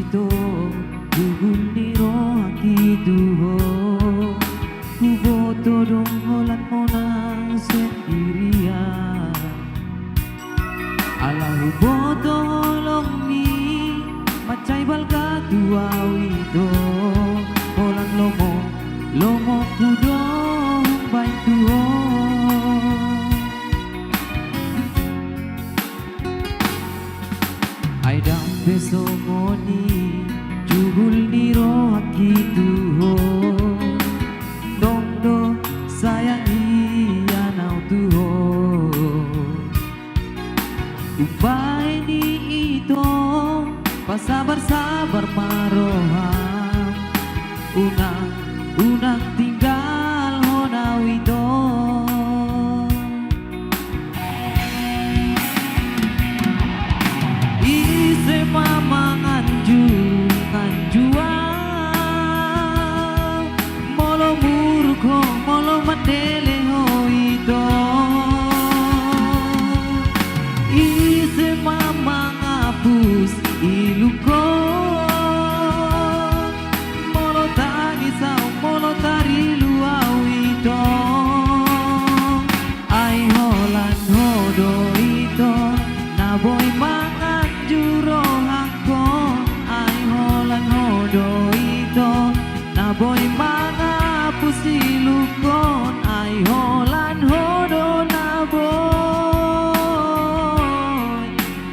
ito Dugundiro akituho Kuboto dongholan mo ng sendirian Ala huboto holong ni Macay balga tuaw ito Holang lomo kudong bain tuho Ay dampe somoni Jugul niro akituho Tongdo sayang iyanau tuho Upay ni ito Pasabar-sabar maroham Unang tinggal honaw ito Ise mamang anjua Molo murko molo mandele ho ito Ise mamang apus iluko Molo tagisaw molo tariluaw ito Ay holan hodo ito Naboy mangan juro hangko Ay holan hodo ito Naboy mga pusilukon Ay holan hodo naboy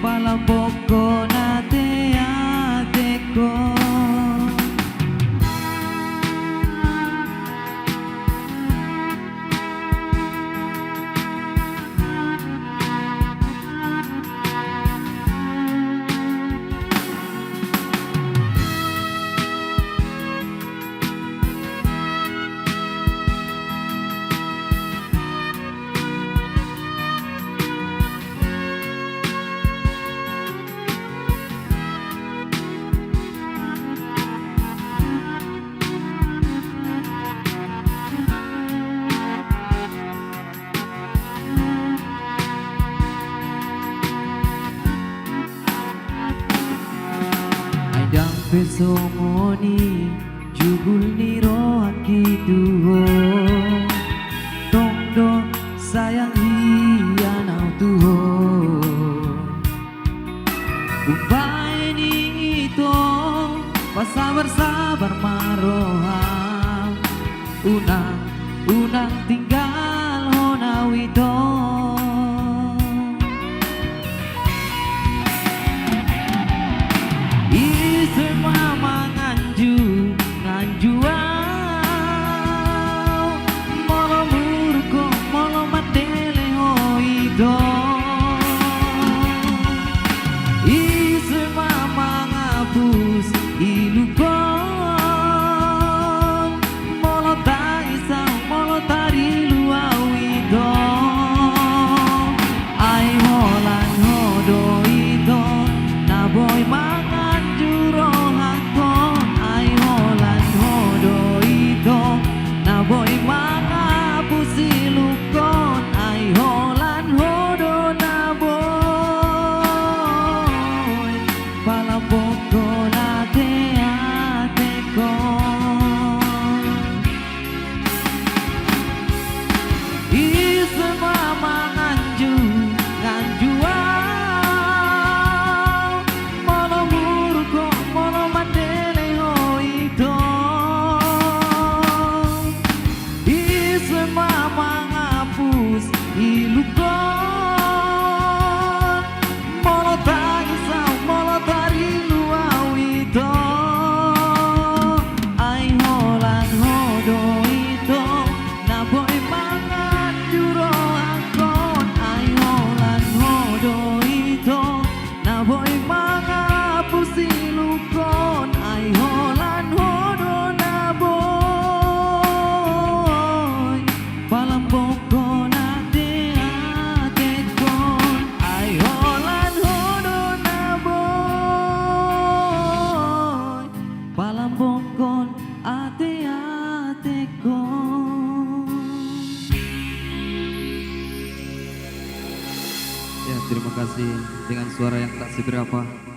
Palambok ko na te ko Pesomoni jugul niro akituho Tongdo sayang iyanau tuho Upay ni ito Pasabar-sabar maroham Unang tinggal honaw ito Mamang nganjua Molo murko molo matele ho ito Ise mamang apus ilukon Molo taisaw molo tariluaw ito Ay holan hodo ito Naboy mangan juro Naboy mga pusilukon Ay holan hodo naboy Palambok ko na te ko Isa mamang nganjua Molo murko molo mandele ho ito Mamang apus ilukon Molo tagisaw molo tariluaw ito Ay holan hodo ito Naboy mangan juro angkon Ay holan hodo ito Naboy mga pusilukon Ay holan hodo naboy Palambok ko na te kon Ay holan hodo naboy Palambok kon ate kon Ya terima kasih dengan suara yang tak seberapa